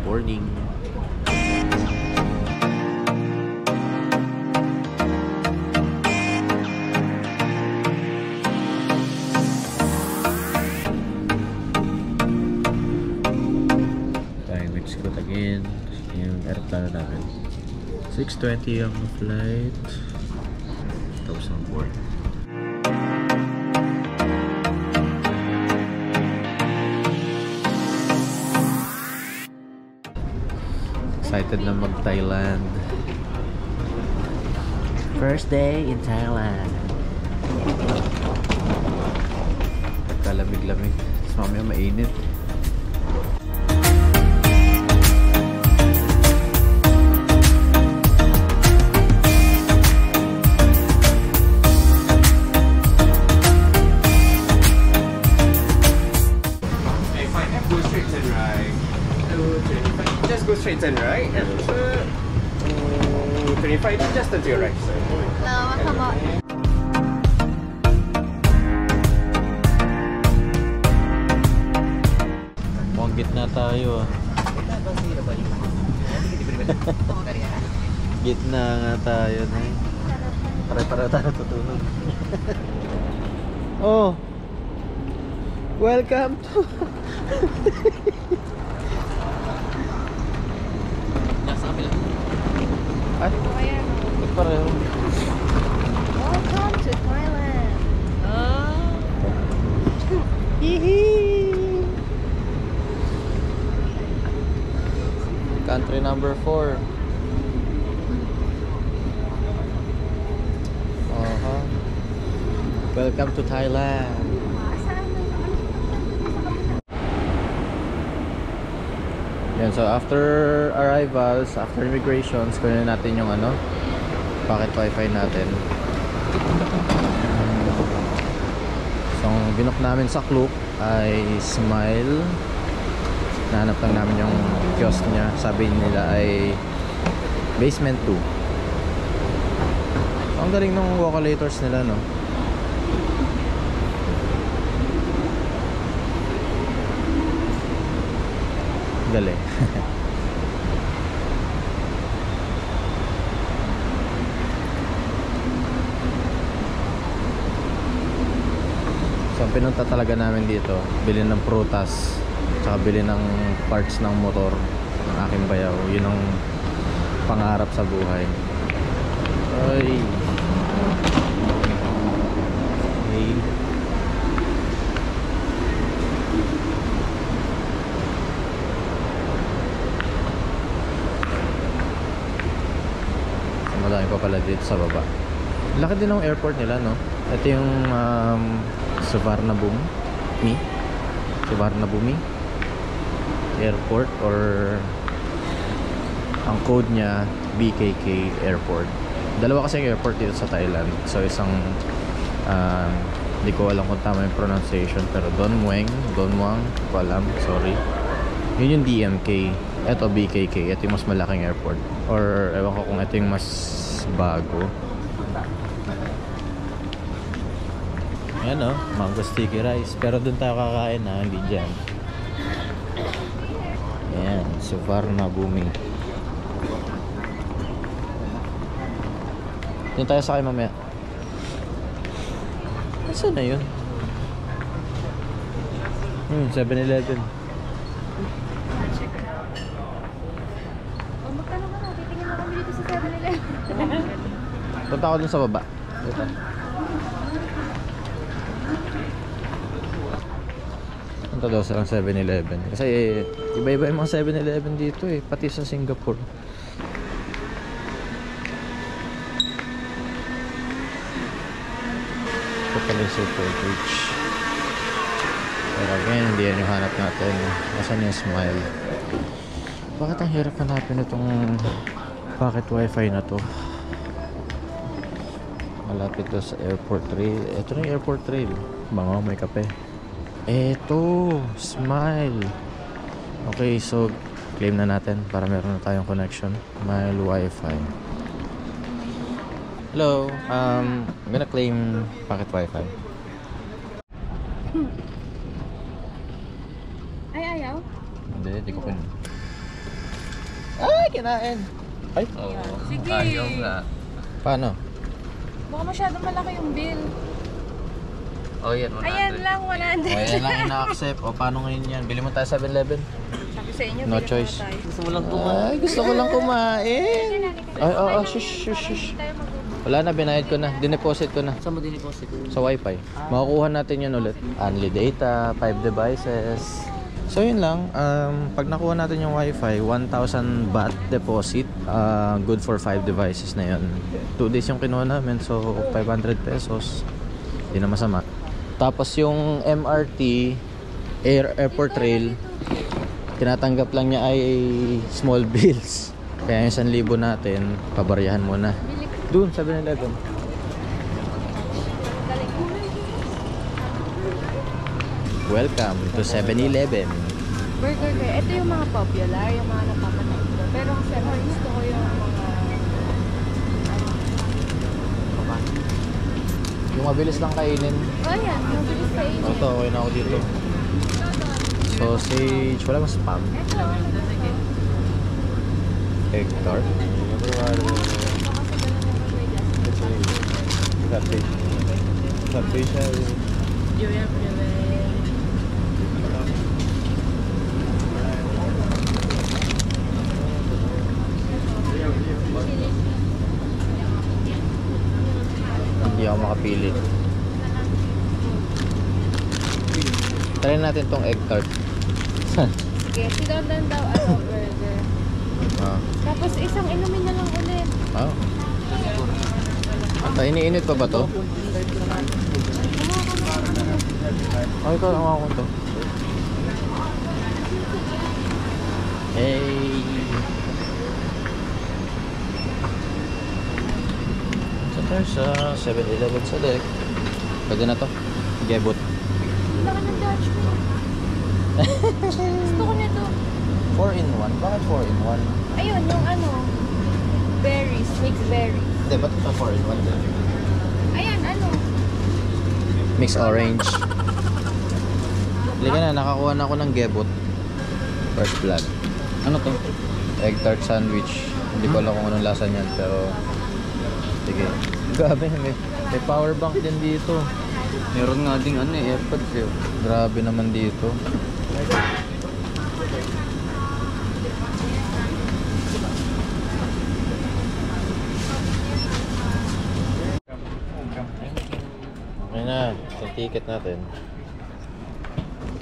Boarding. Tayo Mexico again. Yung aeroplano namin. 6:20 ang flight. Tapos ang board. Excited na mag-Thailand. First day in Thailand. Pagkalamig-lamig. Tapos mamaya mainit. Just go straight and right. And 25 just to your right. No, come on. Mukhang gitna tayo ah. Gitna nga tayo na eh. Pare-pare tayo tutulog. Oh! Welcome to... Ay, pareho. Welcome to Thailand. Country number 4. Welcome to Thailand. Yan, so after arrivals, after immigrations, kunin natin yung ano, packet wifi natin. So ang binook namin sa Klook ay Smile. Nahanap lang namin yung kiosk niya. Sabi nila ay basement 2. So, ang galing ng walk-a-lators nila, no? Galing. So pinunta talaga namin dito, bili ng prutas, tsaka bili ng parts ng motor ng aking bayaw. Yun ang pangarap sa buhay. Ay. Hey. Madami pa pala dito sa baba. Laki din ng airport nila, no? Ito yung Suvarnabhumi Airport, or ang code niya BKK Airport. Dalawa kasi yung airport dito sa Thailand. So isang hindi ko alam kung tama yung pronunciation, pero Don Mueang, hindi ko alam, sorry. Yun yung DMK. Ito BKK, ito yung mas malaking airport. Or ewan ko kung ito yung mas bago. Ayan o, mango sticky rice. Pero dun tayo kakain na, hindi dyan. Ayan, Suvarnabhumi. Dun tayo sakay mamaya. Saan na yun? 7-Eleven. Punta ako dun sa baba. Ito. Punta daw sa 7-Eleven. Kasi iba-iba yung mga 7-Eleven dito eh. Pati sa Singapore. Ito pala yung Super Bridge. Pero again, hindi yan yung hanap natin. Asan yung Smile? Bakit ang hirap hanapin itong packet wifi na to? Malapit to sa airport rail. Ito na yung airport rail. Bango, may kape. Eto, Smile. Okay, so claim na natin para meron na tayong connection. Smile wifi. Hello, I'm gonna claim packet wifi. Ay, ayaw? Hindi ko pin. Ay, kinain. Ay, Sige. Ayaw nga. paano? Baka masyadong malaki yung bill. Oh, yan, 100. Ayan lang, O, 100. yan lang ina-accept. O, paano ngayon yan? Bili mo tayo 7-Eleven. Sabi sa inyo, No bili choice. muna tayo. Gusto mo lang kumain. Ay, gusto ko lang kumain. Ay, oo, shush, shush, shush. Hindi tayo mag-ubos. Wala na, binayad ko na. Dineposit ko na. Saan mo diniposit? Sa wifi. Makukuha natin yun ulit. Unli data, 5 devices. So yun lang, pag nakuha natin yung wifi, 1,000 baht deposit. Good for 5 devices na yun. 2 days yung kinuha namin, so 500 pesos. Hindi na masama. Tapos yung MRT, Airport Rail, tinatanggap lang niya ay small bills. Kaya yung 1,000 natin, pabaryahan muna. Doon, 7-Eleven. Welcome to 7-Eleven. Burger King. Ito yung mga popular, yung mga napapanood ko. Pero kasi ako gusto ko yung mga... Yung mabilis lang kainin. Oh, yan. Yung bilis sa inyo. Ito, okay na ako dito. Sausage, wala mas spam. Ito. Egg tart. Hindi ako makapili. Try natin tong egg tart. Sige, si Don daw burger. Ah. Tapos isang inumin na lang ulit. Oh. At iniinit pa ba to? Ay, ikaw ang ako to. Hey! So tayo sa 7-Eleven sa deck. Pwede na to. Gebot. Wala ka ng Dutch mo. Gusto ko nito. 4-in-1? Bakit 4-in-1? Ayun, yung ano. Berries. Mixed berries. Hindi, ba't ito 4-in-1 din? Ayan, ano. Mixed orange. Halika na, nakakuha na ako ng gebot. First blood. Ano to? Egg tart sandwich. Hindi ko alam kung anong lasa niyan, pero sige. Grabe, may power bank din dito. Meron nga ding ano eh, AirPods eh. Grabe naman dito. Okay na, yung ticket natin.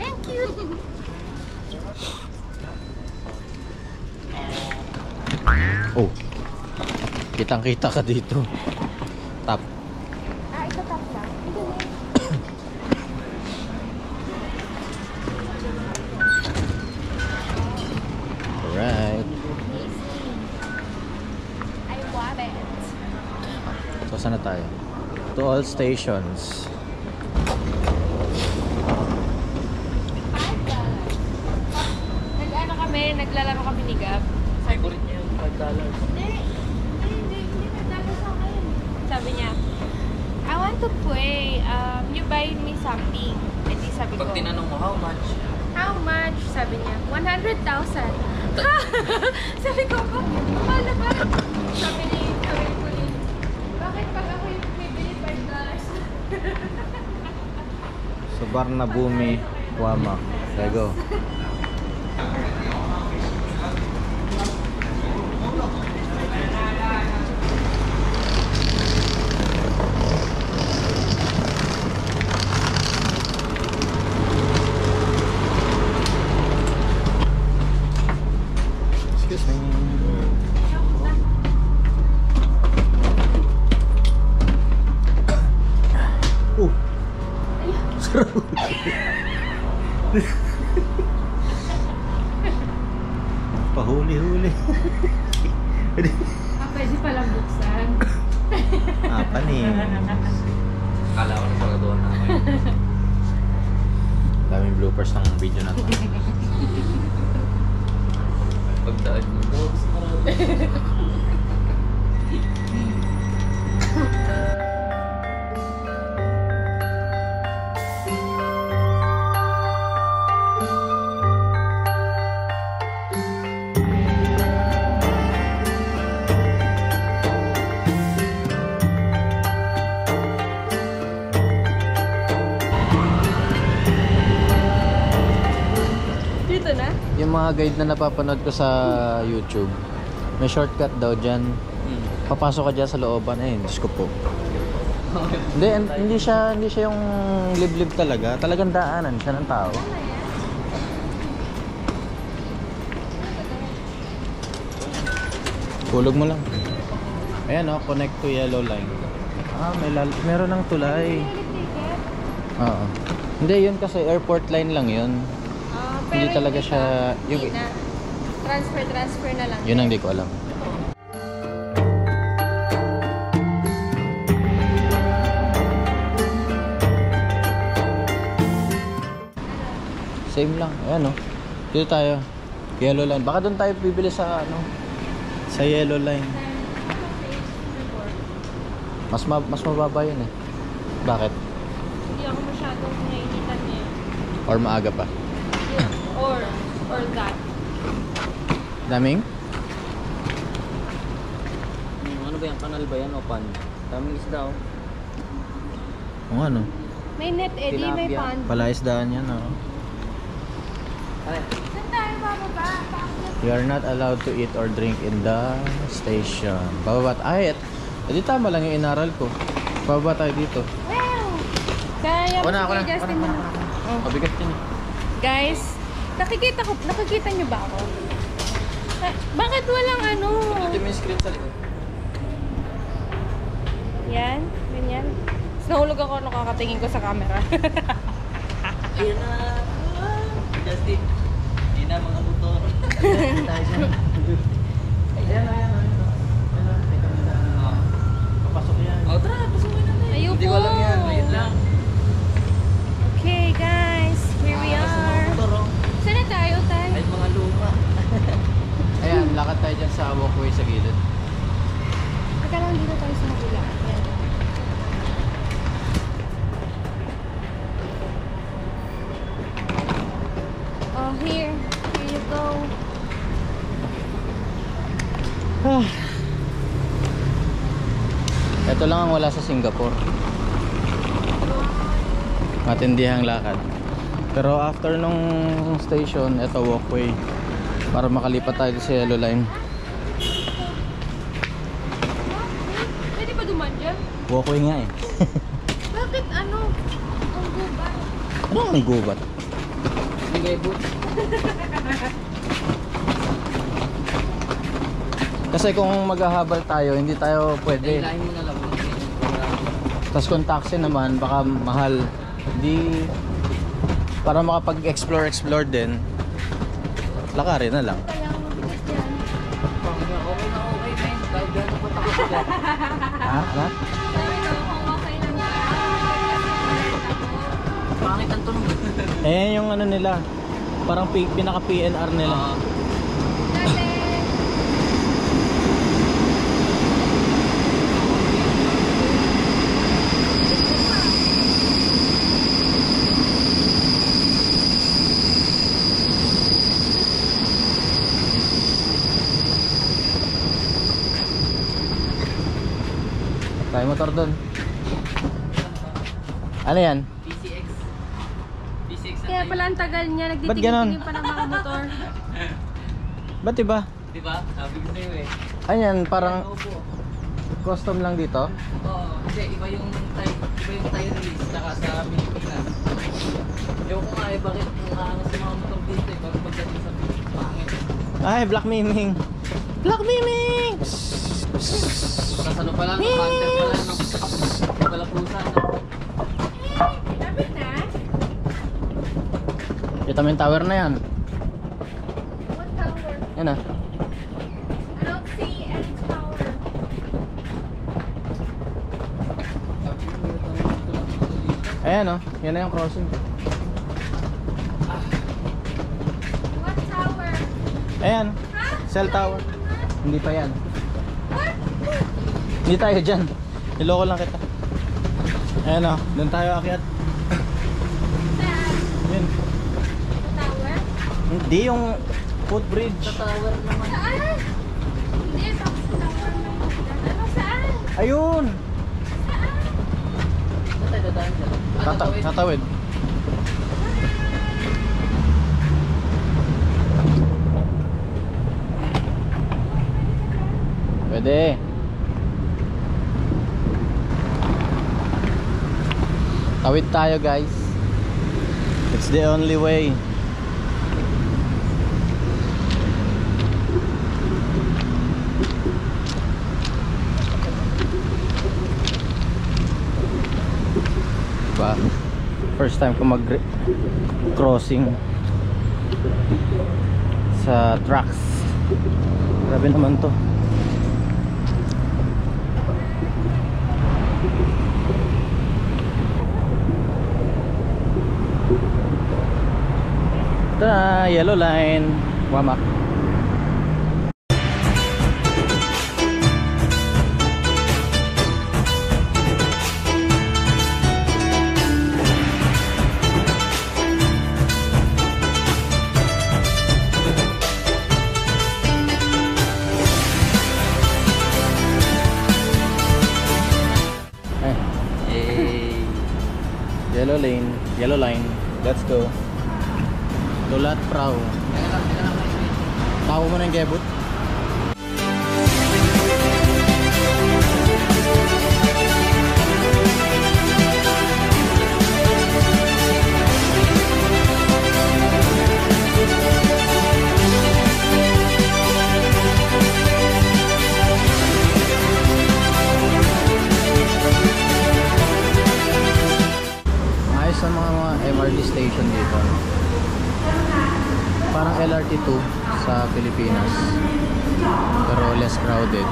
Thank you. Oh, kitang-kita ka dito. Tap. Ah, ito top lang. Ito na. Alright. I want it. So, saan na tayo? To all stations. Nag-ano kami, naglalaro kami ni Gab. Favorite niya yung $5. Hindi naglalaro sa akin. Sabi niya, I want to play, you buy me something. Eh di sabi ko, Pag tinanong mo, how much? how much? Sabi niya, 100,000. Sabi ko, mahal na ba? Sabi ni bakit pag ako yung bibili $5? So, Barnabumi, Wama. There you go. Excuse me. Pahuli-huli. Pwede palang buksan. Panis. Akala ko na sarado na ako. Daming bloopers ng video na to. Pagdaan mo. Dito na? Yung mga guide na napapanood ko sa YouTube, may shortcut daw dyan. Papasok ka dyan sa looban. Eh, Diyos ko po. Hindi siya yung liblib talaga. Talagang daanan siya ng tao. Hulog mo lang. Ayan o, connect to yellow line. Ah, meron ng tulay. Oo. Hindi, yun kasi airport line lang yun. Hindi talaga siya... Hindi na. Transfer na lang. Yun ang di ko alam. Same lang. Ayan o. Dito tayo. Yellow line. Baka doon tayo bibili sa ano, sa yellow line. Mas mababa yun eh. Bakit? Hindi ako masyadong nainitan niya. Or maaga pa? Or that. Daming? Ano ba yan? Kanal ba yan o pan? Daming isda o. O ano? May net, Eddie, may Tilapia. pond. Palaisdaan yan o. Ay, Saan tayo bababa? You are not allowed to eat or drink in the station. Bababa ay, edi tama lang yung inaral ko. Bababa tayo dito. Wow! Kaya Ako na. Justin mo. Mabigat yun. Guys, nakikita niyo ba ako? Bakit walang ano? ito may screen sa likod. Yan, ganyan. Tapos nahulog ako nung kakatingin ko sa camera. Ayan na. Justin. Hindi na mga motor. Papasok yan. O tara, pasukin na tayo. Ayoko. Hindi ko alam yan. Ayun lang. Okay guys, here we are. Saan na tayo, Tay? Ay, mga luma. Ayan, lakad tayo dyan sa walkway sa gilid. Aka lang dito tayo sa kabila. Yan. Oh, here. Here you go. Ito lang ang wala sa Singapore. Matindihang lakad. Pero after nung station, ito walkway. Para makalipat tayo sa yellow line. Pwede ba duman dyan? Walkway nga eh. Bakit ano? Ang gubat. Ano ang gubat? Sige, boots. Kasi kung maghahabal tayo, hindi tayo pwede. Ilahin mo na lang. Tapos kung taxi naman, baka mahal. Di para makapag-explore din, lakarin na lang. Kaya ang mabigat yan. Okay na okay, man. Kahit gano'n pa takot sila. Ha? Ano? Sabi ko kung okay lang ba. Pangit ang tunog. Eh, yung ano nila, parang pinaka-PNR nila. Dali. Tayo motor doon. Ano yan? PCX. PCX na Kaya tayo. pala ang tagal niya. Ba't ganon? Nagtitingin pa ng mga motor. Ba't iba? Diba? Sabi ko sa'yo eh. Ano yan? Parang Opo. custom lang dito? Oo, kasi iba yung tire release tsaka sa Pilipinas. Ewan ko nga eh, bakit kung aangas sa mga motor dito eh, bago pagdating sa pangit. Ay, Black Miming! Black Miming! Tapos ano pa lang, hunter pa lang, palapusa, no? Lapit na. Kita mo yung tower na yan. What tower? Yan ah. I don't see any tower. Ayan oh. Yan na yung crossing. What tower? Ayan. Cell tower. Hindi pa yan. Hindi tayo dyan. Niloko lang kita. Ayan oh. Doon tayo akyat. Saan? Yun. The tower? Hindi yung footbridge. Sa tower naman. Saan? Hindi, tapos sa tower may ano saan? Ayun! Saan? Saan tayo dadaan dyan? Ah, tatawid. Tatawid. Pwede. Tawid tayo guys. It's the only way. Diba? First time ko mag-crossing sa trucks. Grabe naman to. Ito na, yellow line. Wamak. Yellow line. Let's go. Dulat Prao. Tahu mo na yung gebot? Sa mga MRT station dito, parang LRT2 sa Pilipinas pero less crowded.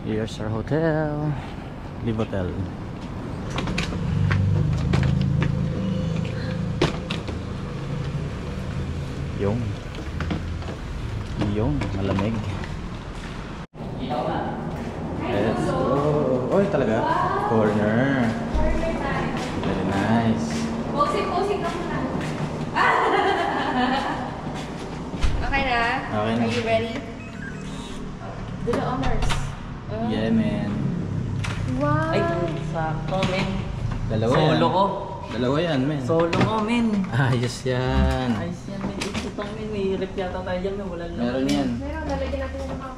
Here's our hotel, Live Hotel. Yung malamig. Let's go. Oy, talaga? Corner. Very nice. Posing ka muna. Okay na? Okay na. Are you ready? Do the honors. Yeah, man. Wow. Ay, sakto, men. Dalawa Solo yan. ko. Dalawa yan, men. Solo ko, men. Ayos yan. Ayos yan, men. Ito, men. May rep yata tayo dyan, men. Wala lang. Meron yan. Meron, lalagyan natin yung mga